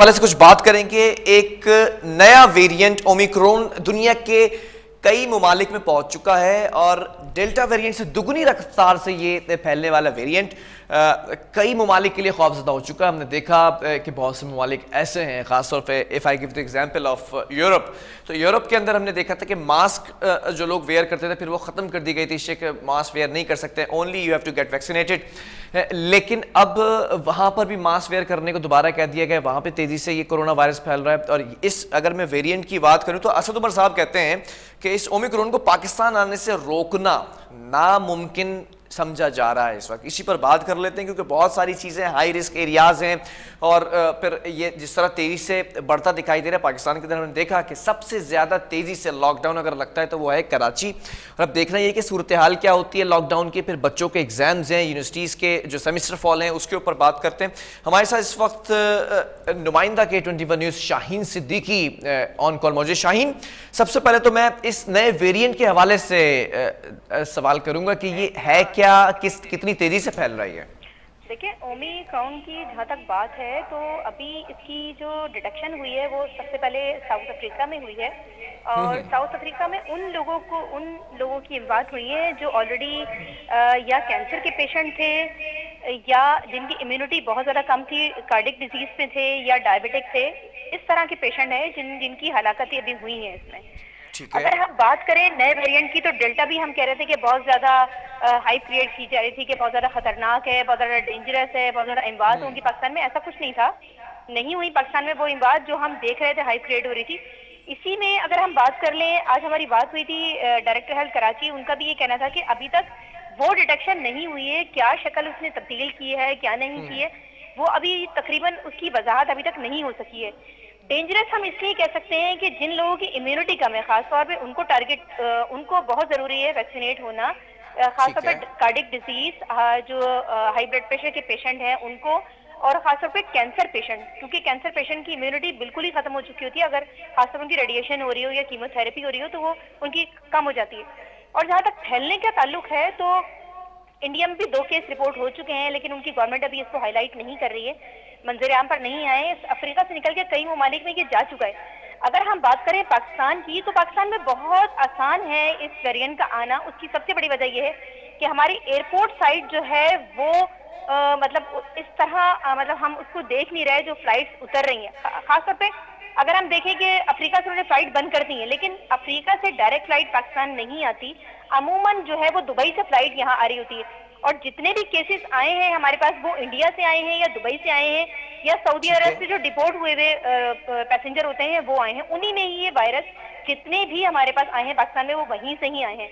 हवाले से कुछ बात करेंगे। एक नया वेरिएंट ओमिक्रॉन दुनिया के कई ममालिक में पहुंच चुका है और डेल्टा वेरिएंट से दुगनी रफ्तार से ये फैलने वाला वेरिएंट कई ममालिक के लिए खौफजदा हो चुका है। हमने देखा कि बहुत से ममालिक ऐसे हैं, खासतौर पे if I give the example of Europe, तो यूरोप के अंदर हमने देखा था कि मास्क जो लोग वेयर करते थे फिर वो ख़त्म कर दी गई थी, इससे कि मास्क वेयर नहीं कर सकते, only you have to get vaccinated. लेकिन अब वहाँ पर भी मास्क वेयर करने को दोबारा कह दिया गया, वहाँ पर तेज़ी से ये कोरोना वायरस फैल रहा है। और इस अगर मैं वेरिएंट की बात करूँ तो असद उमर साहब कहते हैं कि इस ओमिक्रॉन को पाकिस्तान आने से रोकना नामुमकिन समझा जा रहा है इस वक्त। इसी पर बात कर लेते हैं क्योंकि बहुत सारी चीज़ें हाई रिस्क एरियाज हैं और फिर ये जिस तरह तेज़ी से बढ़ता दिखाई दे रहा है पाकिस्तान के अंदर, हमने देखा कि सबसे ज़्यादा तेज़ी से लॉकडाउन अगर लगता है तो वो है कराची। और अब देखना ये कि सूरत हाल क्या होती है लॉकडाउन की। फिर बच्चों के एग्जाम्स हैं, यूनिवर्सिटीज़ के जो सेमेस्टर फॉल हैं उसके ऊपर बात करते हैं। हमारे साथ इस वक्त नुमाइंदा K21 news Shaheen Siddiqui on call मौजूद। शाहीन, सबसे पहले तो मैं इस नए वेरिएंट के हवाले से सवाल करूंगा कि ये है क्या, कितनी तेजी से फैल रही है? देखिए, ओमिक्रॉन की जहाँ तक बात है तो अभी इसकी जो डिटेक्शन हुई है वो सबसे पहले साउथ अफ्रीका में हुई है। और साउथ अफ्रीका में उन लोगों की बात हुई है जो ऑलरेडी या कैंसर के पेशेंट थे या जिनकी इम्यूनिटी बहुत ज़्यादा कम थी, कार्डिक डिजीज में थे या डायबिटिक थे। इस तरह के पेशेंट हैं जिनकी हलाकतें अभी हुई हैं इसमें। अगर हम बात करें नए वेरिएंट की तो डेल्टा भी हम कह रहे थे कि बहुत ज्यादा हाइप क्रिएट की जा रही थी कि बहुत ज्यादा खतरनाक है, बहुत ज्यादा डेंजरस है, बहुत ज्यादा इमवात होंगी पाकिस्तान में। ऐसा कुछ नहीं था, नहीं हुई पाकिस्तान में वो इमवात जो हम देख रहे थे हाइप क्रिएट हो रही थी। इसी में अगर हम बात कर लें, आज हमारी बात हुई थी डायरेक्टर हेल्थ कराची, उनका भी ये कहना था कि अभी तक वो डिटेक्शन नहीं हुई है, क्या शक्ल उसने तब्दील की है क्या नहीं की है, वो अभी तकरीबन उसकी वजाहत अभी तक नहीं हो सकी है। डेंजरस हम इसलिए कह सकते हैं कि जिन लोगों की इम्यूनिटी कम है, खासतौर पे उनको टारगेट उनको बहुत ज़रूरी है वैक्सीनेट होना, खासतौर पे कार्डिक डिजीज, जो हाई ब्लड प्रेशर के पेशेंट हैं उनको, और खासतौर पे कैंसर पेशेंट, क्योंकि कैंसर पेशेंट की इम्यूनिटी बिल्कुल ही खत्म हो चुकी होती है। अगर खासतौर उनकी रेडिएशन हो रही हो या कीमोथेरेपी हो रही हो तो वो उनकी कम हो जाती है। और जहाँ तक फैलने का ताल्लुक है तो इंडिया में भी 2 केस रिपोर्ट हो चुके हैं, लेकिन उनकी गवर्नमेंट अभी इसको हाईलाइट नहीं कर रही है, मंजर आम पर नहीं आए। अफ्रीका से निकल के कई ममालिक में ये जा चुका है। अगर हम बात करें पाकिस्तान की तो पाकिस्तान में बहुत आसान है इस वेरिएंट का आना। उसकी सबसे बड़ी वजह यह है कि हमारी एयरपोर्ट साइड जो है वो मतलब इस तरह मतलब हम उसको देख नहीं रहे जो फ्लाइट्स उतर रही हैं। खासतौर पे अगर हम देखें कि अफ्रीका से उन्होंने फ्लाइट बंद कर दी है, लेकिन अफ्रीका से डायरेक्ट फ्लाइट पाकिस्तान नहीं आती, अमूमन जो है वो दुबई से फ्लाइट यहाँ आ रही होती है। और जितने भी केसेस आए हैं हमारे पास वो इंडिया से आए हैं या दुबई से आए हैं या सऊदी अरब से जो डिपोर्ट हुए हुए पैसेंजर होते हैं वो आए हैं। उन्हीं में ही ये वायरस जितने भी हमारे पास आए हैं पाकिस्तान में वो वहीं से ही आए हैं।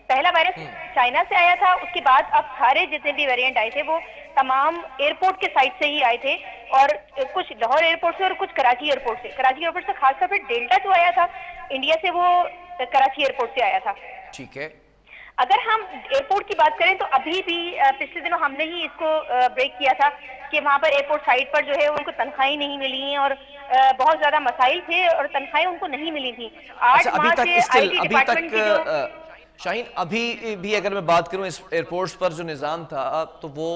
पहला वायरस चाइना से आया था, उसके बाद अब सारे जितने भी वेरिएंट आए थे वो तमाम एयरपोर्ट के साइड से ही आए थे, और कुछ लाहौर एयरपोर्ट से और कुछ कराची एयरपोर्ट से। कराची एयरपोर्ट से खासतौर पर डेल्टा जो आया था इंडिया से वो कराची एयरपोर्ट से आया था। ठीक है। अगर हम एयरपोर्ट की बात करें तो अभी भी पिछले दिनों हमने ही इसको ब्रेक किया था कि वहाँ पर एयरपोर्ट साइड पर जो है उनको तनख्वाहें नहीं मिली हैं और बहुत ज्यादा मसाइल थे और तनख्वाहें उनको नहीं मिली थी। 8 माह से IT डिपार्टमेंट की जो शाहीन, अभी भी अगर मैं बात करूं इस एयरपोर्ट्स पर जो निज़ाम था तो वो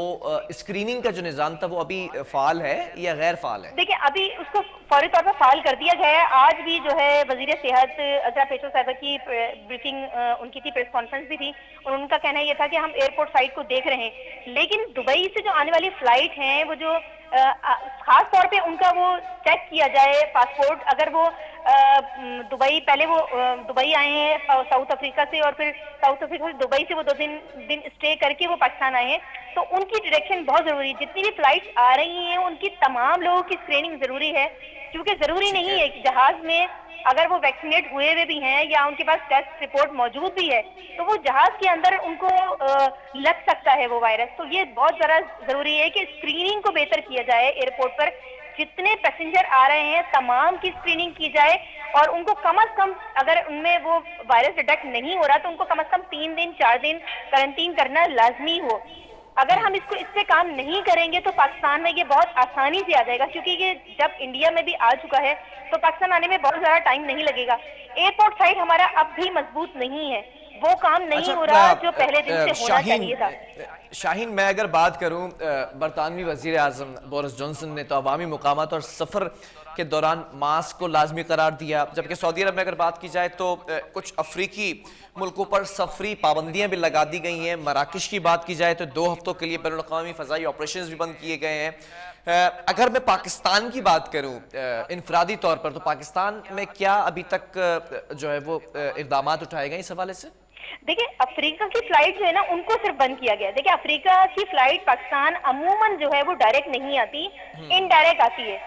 स्क्रीनिंग का जो निज़ाम था वो अभी फाल है या गैर फाल है? देखिए, अभी उसको फौरी तौर पर फाल कर दिया गया है। आज भी जो है वजीर सेहत अजरा पेशो साहिबा की ब्रीफिंग उनकी थी, प्रेस कॉन्फ्रेंस भी थी, और उनका कहना यह था कि हम एयरपोर्ट साइड को देख रहे हैं, लेकिन दुबई से जो आने वाली फ्लाइट हैं वो जो खास तौर पे उनका वो चेक किया जाए पासपोर्ट। अगर वो दुबई, पहले वो दुबई आए हैं साउथ अफ्रीका से और फिर साउथ अफ्रीका से दुबई से वो 2 दिन स्टे करके वो पाकिस्तान आए हैं, तो उनकी डिटेक्शन बहुत जरूरी है। जितनी भी फ्लाइट्स आ रही हैं उनकी तमाम लोगों की स्क्रीनिंग जरूरी है, क्योंकि जरूरी नहीं है कि जहाज में अगर वो वैक्सीनेट हुए हुए भी हैं या उनके पास टेस्ट रिपोर्ट मौजूद भी है तो वो जहाज के अंदर उनको लग सकता है वो वायरस। तो ये बहुत ज़्यादा जरूरी है कि स्क्रीनिंग को बेहतर किया जाए। एयरपोर्ट पर जितने पैसेंजर आ रहे हैं तमाम की स्क्रीनिंग की जाए और उनको कम से कम, अगर उनमें वो वायरस डिटेक्ट नहीं हो रहा तो उनको कम से कम 3 दिन 4 दिन क्वारंटीन करना लाजमी हो। अगर हम इससे काम नहीं करेंगे तो पाकिस्तान में ये बहुत आसानी से आ जाएगा, क्योंकि ये जब इंडिया में भी आ चुका है तो पाकिस्तान आने में बहुत ज्यादा टाइम नहीं लगेगा। एयरपोर्ट साइड हमारा अब भी मजबूत नहीं है, वो काम नहीं हो रहा जो पहले दिन से होना चाहिए था। शाहीन, मैं अगर बात करूं, बरतानवी वजीर आजम बोरिस जॉनसन ने तो अवामी मुकामात और सफर के दौरान मास्क को लाजमी करार दिया, जबकि सऊदी अरब में अगर बात की जाए तो कुछ अफ्रीकी मुल्कों पर सफरी पाबंदियां भी लगा दी गई हैं। मराकश की बात की जाए तो 2 हफ्तों के लिए बैनुल-अक़वामी फ़ज़ाई ऑपरेशंस भी बंद किए गए हैं। अगर मैं पाकिस्तान की बात करूं इनफरादी तौर पर, तो पाकिस्तान में क्या अभी तक जो है वो इक़दामात उठाए गए इस हवाले से? देखिए, अफ्रीका की फ्लाइट जो है ना उनको सिर्फ बंद किया गया है। देखिए, अफ्रीका की फ्लाइट पाकिस्तान अमूमन जो है वो डायरेक्ट नहीं आती, इनडायरेक्ट आती है।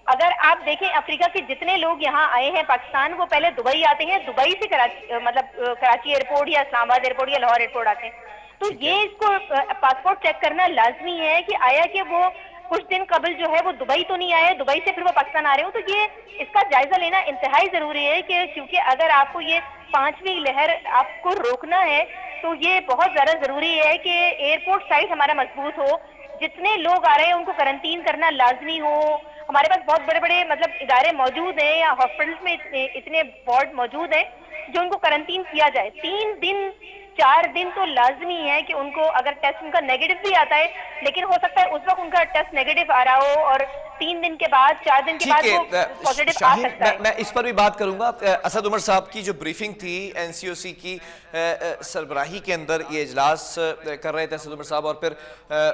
अगर आप देखें अफ्रीका के जितने लोग यहाँ आए हैं पाकिस्तान, वो पहले दुबई आते हैं, दुबई से कराची मतलब कराची एयरपोर्ट या इस्लामाबाद एयरपोर्ट या लाहौर एयरपोर्ट आते हैं। तो ये इसको पासपोर्ट चेक करना लाजमी है कि आया कि वो कुछ दिन कबल जो है वो दुबई तो नहीं आए, दुबई से फिर वो पाकिस्तान आ रहे हो। तो ये इसका जायजा लेना इंतहाई जरूरी है कि क्योंकि अगर आपको ये 5वीं लहर आपको रोकना है तो ये बहुत ज्यादा जरूरी है कि एयरपोर्ट साइट हमारा मजबूत हो, जितने लोग आ रहे हैं उनको क्वारंटीन करना लाजमी हो। हमारे पास बहुत बड़े बड़े मतलब इदारे मौजूद हैं या हॉस्पिटल्स में इतने वार्ड मौजूद हैं जो उनको क्वारंटीन किया जाए। 3 दिन 4 दिन तो लाजमी है कि उनको, अगर टेस्ट उनका नेगेटिव भी आता है, लेकिन हो सकता है उस वक्त उनका टेस्ट नेगेटिव आ रहा हो और 3 दिन के बाद 4 दिन के बाद वो पॉजिटिव आ सकता है। मैं इस पर भी बात करूंगा। असद उमर साहब की जो ब्रीफिंग थी एनसीओसी की सरबराही के अंदर, ये इजलास कर रहे थे असद उमर साहब, और फिर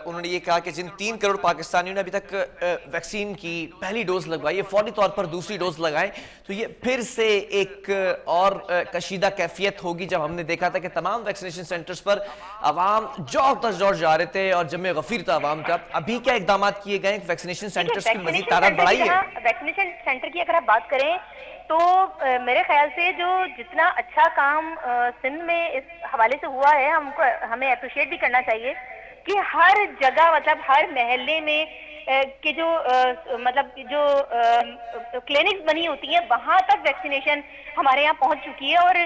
उन्होंने ये कहा कि जिन 3 करोड़ पाकिस्तानियों ने अभी तक वैक्सीन की पहली डोज लगवाई है, फौरी तौर पर दूसरी डोज लगाएं तो ये फिर से एक और कशीदा कैफियत होगी। जब हमने देखा था कि तमाम वैक्सीनेशन सेंटर्स पर अवाम जोर जा रहे थे और जमे गफीर था अवाम का, अभी क्या इकदाम किए गए वैक्सीनेशन सेंटर्स की मजीद तादाद बढ़ाई है? वैक्सीनेशन सेंटर की अगर आप बात करें तो मेरे ख्याल से जो जितना अच्छा काम सिंध में इस हवाले से हुआ है, हमें अप्रिशिएट भी करना चाहिए कि हर जगह मतलब हर मोहल्ले में कि जो मतलब जो क्लिनिक्स बनी होती हैं वहां तक वैक्सीनेशन हमारे यहाँ पहुंच चुकी है। और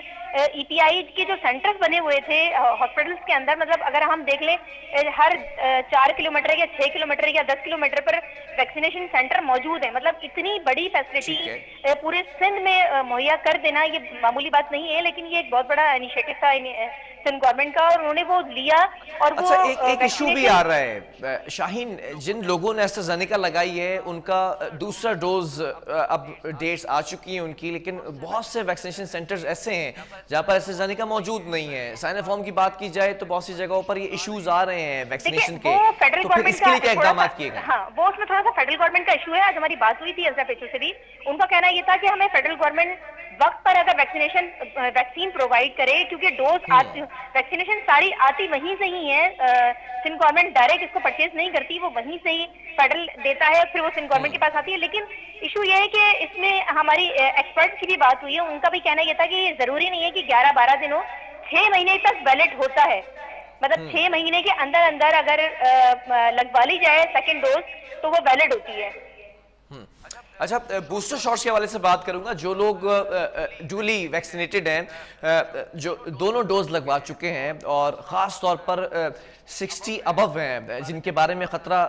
ईपीआई के जो सेंटर्स बने हुए थे हॉस्पिटल्स के अंदर, मतलब अगर हम देख लें हर 4 किलोमीटर या 6 किलोमीटर या 10 किलोमीटर पर वैक्सीनेशन सेंटर मौजूद है। मतलब इतनी बड़ी फैसिलिटी पूरे सिंध में मुहैया कर देना ये मामूली बात नहीं है, लेकिन ये एक बहुत बड़ा इनिशिएटिव था सिंध गवर्नमेंट का और उन्होंने वो लिया। और अच्छा, वो एक इशू भी आ रहा है शाहीन, जिन लोगों ने एस्ट्राजेनेका लगाई है उनका दूसरा डोज अब डेट्स आ चुकी हैं उनकी, लेकिन बहुत से वैक्सीनेशन सेंटर्स ऐसे हैं जहां पर एस्ट्राजेनेका मौजूद नहीं है। साइनोफार्म की बात की जाए तो बहुत सी जगहों पर ये इश्यूज आ रहे हैं वैक्सीनेशन के, तो फिर इसके लिए क्या इकदाम किए गए? हाँ, वो उसमें थोड़ा सा फेडरल गवर्नमेंट का इशू है। आज हमारी बात हुई थी एसडब्ल्यूएचओ से भी, उनका कहना ये था कि हमें फेडरल गवर्नमेंट वक्त पर अगर वैक्सीन प्रोवाइड करे, क्योंकि डोज वैक्सीनेशन सारी आती वहीं से ही है। सिंध गवर्नमेंट डायरेक्ट इसको परचेज नहीं करती, वो वहीं से ही फेडरल देता है फिर वो सिंध गवर्नमेंट के पास आती है। लेकिन इशू ये है कि इसमें हमारी एक्सपर्ट्स की भी बात हुई है, उनका भी कहना ये था कि ये जरूरी नहीं है कि 11-12 दिन हो, 6 महीने तक वैलिड होता है। मतलब 6 महीने के अंदर अंदर अगर लगवा ली जाए सेकेंड डोज तो वो वैलिड होती है। अच्छा, बूस्टर शॉट्स के हवाले से बात करूंगा। जो लोग ड्यूली वैक्सीनेटेड हैं, जो दोनों डोज लगवा चुके हैं और ख़ास तौर पर 60 अबव हैं, जिनके बारे में ख़तरा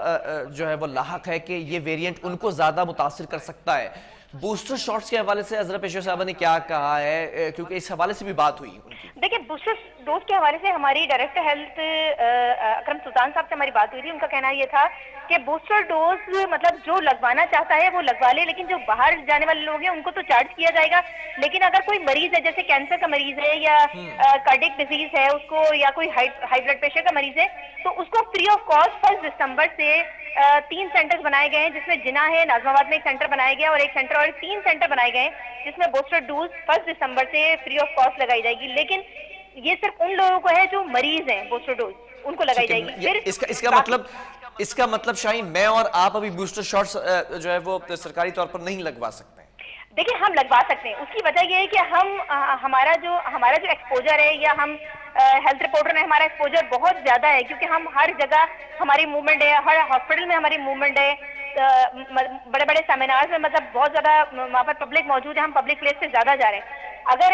जो है वो लाहक है कि ये वेरिएंट उनको ज़्यादा मुतासिर कर सकता है, बूस्टर शॉट्स के हवाले से अजरा पेशवा साहब ने क्या कहा है, क्योंकि इस हवाले से भी बात हुई उनकी? देखिए, बूस्टर डोज के हवाले से हमारी डायरेक्टर हेल्थ अकरम सुल्तान साहब से हमारी बात हुई थी। उनका कहना ये था कि बूस्टर डोज मतलब जो लगवाना चाहता है वो लगवा ले, लेकिन जो बाहर जाने वाले लोग हैं उनको तो चार्ज किया जाएगा। लेकिन अगर कोई मरीज है, जैसे कैंसर का मरीज है या कार्डियक डिजीज है उसको, या कोई हाई ब्लड प्रेशर का मरीज है, तो उसको फ्री ऑफ कॉस्ट 1 दिसंबर से 3 सेंटर्स बनाए गए हैं, जिसमें जिना है, नाजमाबाद में एक सेंटर बनाया गया और एक सेंटर और 3 सेंटर बनाए गए हैं जिसमें बूस्टर डोज 1 दिसंबर से फ्री ऑफ कॉस्ट लगाई जाएगी। लेकिन ये सिर्फ उन लोगों को है जो मरीज हैं, बूस्टर डोज उनको लगाई जाएगी। फिर इसका मतलब शाहीन, मैं और आप अभी बूस्टर शॉट्स जो है वो सरकारी तौर पर नहीं लगवा सकते? देखिए, हम लगवा सकते हैं। उसकी वजह यह है कि हमारा जो एक्सपोजर है, या हम हेल्थ रिपोर्टर में हमारा एक्सपोजर बहुत ज्यादा है, क्योंकि हम हर जगह हमारी मूवमेंट है, हर हॉस्पिटल में हमारी मूवमेंट है, बड़े बड़े सेमिनार्स में मतलब बहुत ज्यादा वहाँ पर पब्लिक मौजूद है, हम पब्लिक प्लेस पे ज्यादा जा रहे हैं। अगर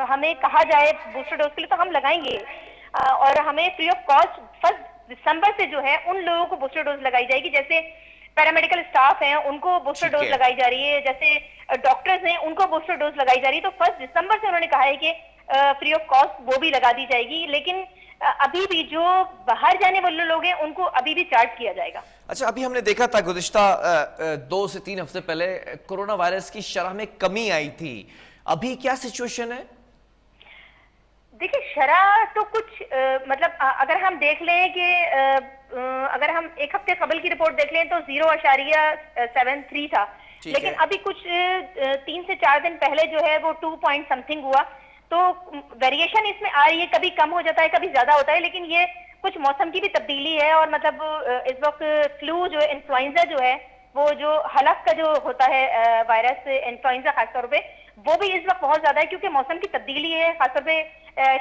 हमें कहा जाए बूस्टर डोज के लिए तो हम लगाएंगे, और हमें फ्री ऑफ कॉस्ट 1 दिसंबर से जो है उन लोगों को बूस्टर डोज लगाई जाएगी। जैसे पैरामेडिकल स्टाफ हैं उनको बूस्टर डोज लगाई जा रही है, जैसे डॉक्टर्स हैं उनको बूस्टर डोज लगाई जा रही है। तो 1 दिसंबर से उन्होंने कहा है कि फ्री ऑफ कॉस्ट वो भी लगा दी जाएगी। लेकिन अभी भी जो बाहर जाने वाले लोग हैं उनको अभी भी चार्ज किया जाएगा। अच्छा, अभी हमने देखा था गुज़िश्ता 2 से 3 हफ्ते पहले कोरोना वायरस की शरह में कमी आई थी, अभी क्या सिचुएशन है? देखिए, शरह तो कुछ मतलब अगर हम देख लें कि अगर हम एक हफ्ते कबल की रिपोर्ट देख लें तो 0.73 था, लेकिन अभी कुछ 3 से 4 दिन पहले जो है वो 2 पॉइंट समथिंग हुआ। तो वेरिएशन इसमें आ रही है, कभी कम हो जाता है, कभी ज्यादा होता है, लेकिन ये कुछ मौसम की भी तब्दीली है। और मतलब इस वक्त फ्लू जो इन्फ्लुएंजा जो है, वो जो हलक का जो होता है वायरस इन्फ्लुएंजा खासतौर पे, वो भी इस वक्त बहुत ज्यादा है क्योंकि मौसम की तब्दीली है। खासतौर पे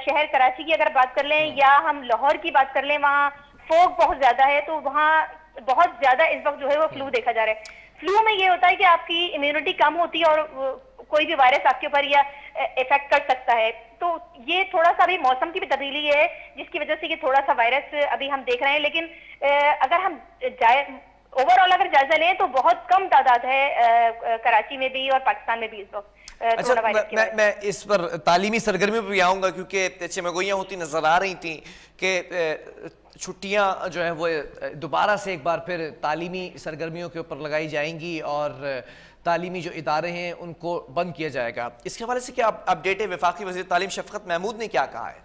शहर कराची की अगर बात कर लें या हम लाहौर की बात कर लें, वहाँ फोग बहुत ज्यादा है, तो वहाँ बहुत ज्यादा इस वक्त जो है वो फ्लू देखा जा रहा है। फ्लू में ये होता है कि आपकी इम्यूनिटी कम होती है और कोई भी वायरस आपके ऊपर या इफेक्ट कर सकता है। तो ये थोड़ा सा अभी मौसम की भी तब्दीली है जिसकी वजह से ये थोड़ा सा वायरस अभी हम देख रहे हैं। लेकिन अगर हम ओवरऑल अगर जायजा लें तो बहुत कम तादाद है कराची में भी और पाकिस्तान में भी इस वक्त। अच्छा, मैं इस पर तालीमी सरगर्मियों पर भी आऊंगा क्योंकि चमगोइयाँ होती नजर आ रही थी कि छुट्टियां जो है वो दोबारा से एक बार फिर तालीमी सरगर्मियों के ऊपर लगाई जाएंगी और तालीमी जो इदारे हैं उनको बंद किया जाएगा। इसके हवाले से क्या अपडेट है? वफाकी वज़ीर तालीम शफ़क़त महमूद ने क्या कहा है?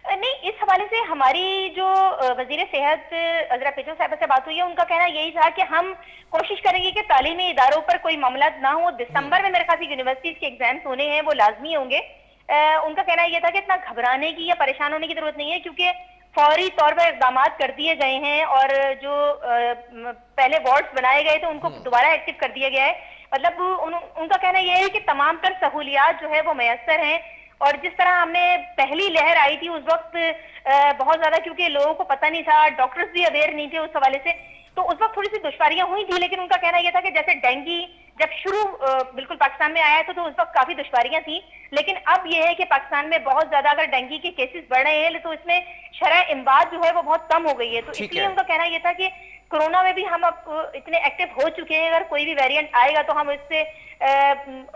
नहीं, इस हवाले से हमारी जो वजीर सेहत अजरा पेजो साहब से बात हुई है, उनका कहना यही था कि हम कोशिश करेंगे कि तालीमी इदारों पर कोई मामला ना हो। दिसंबर में मेरे ख्याल से यूनिवर्सिटीज के एग्जाम्स होने हैं, वो लाजमी होंगे। उनका कहना यह था कि इतना घबराने की या परेशान होने की जरूरत नहीं है क्योंकि फौरी तौर पर इकदाम कर दिए गए हैं और जो पहले वार्ड्स बनाए गए थे उनको दोबारा एक्टिव कर दिया गया है। मतलब उनका कहना यह है कि तमाम तर सहूलियात जो है वो मैसर हैं। और जिस तरह हमने पहली लहर आई थी उस वक्त बहुत ज्यादा, क्योंकि लोगों को पता नहीं था, डॉक्टर्स भी अवेयर नहीं थे उस हवाले से, तो उस वक्त थोड़ी सी दुश्वारियां हुई थी। लेकिन उनका कहना यह था कि जैसे डेंगू जब शुरू बिल्कुल पाकिस्तान में आया था तो उस वक्त काफी दुश्वारियां थी, लेकिन अब यह है कि पाकिस्तान में बहुत ज्यादा अगर डेंगू के केसेस बढ़ रहे हैं तो इसमें शरह इमदाद जो है वो बहुत कम हो गई है। तो इसलिए उनका कहना यह था कि कोरोना में भी हम अब इतने एक्टिव हो चुके हैं, अगर कोई भी वेरिएंट आएगा तो हम इससे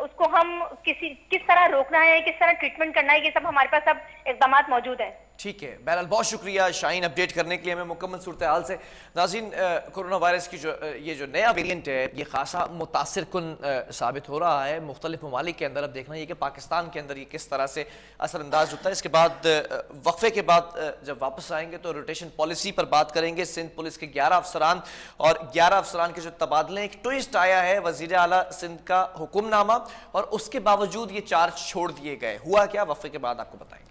उसको हम किस तरह रोकना है, किस तरह ट्रीटमेंट करना है, ये सब हमारे पास अब इक़दाम मौजूद है। ठीक है, बहरहाल बहुत शुक्रिया शाहीन अपडेट करने के लिए हमें मुकम्मल सूरत हाल से। नाज़रीन, कोरोना वायरस की ये जो नया वेरिएंट है ये खासा मुतासिर कुन साबित हो रहा है मुख्तलिफ ममालिक के अंदर। अब देखना ये कि पाकिस्तान के अंदर ये किस तरह से असरअंदाज होता है। इसके बाद वक्फे के बाद जब वापस आएंगे तो रोटेशन पॉलिसी पर बात करेंगे। सिंध पुलिस के 11 अफसरान और 11 अफसरान के जो तबादले, एक ट्विस्ट आया है वज़ीर आला सिंध का हुक्मनामा और उसके बावजूद ये चार्ज छोड़ दिए गए। हुआ क्या, वक्फे के बाद आपको बताएंगे।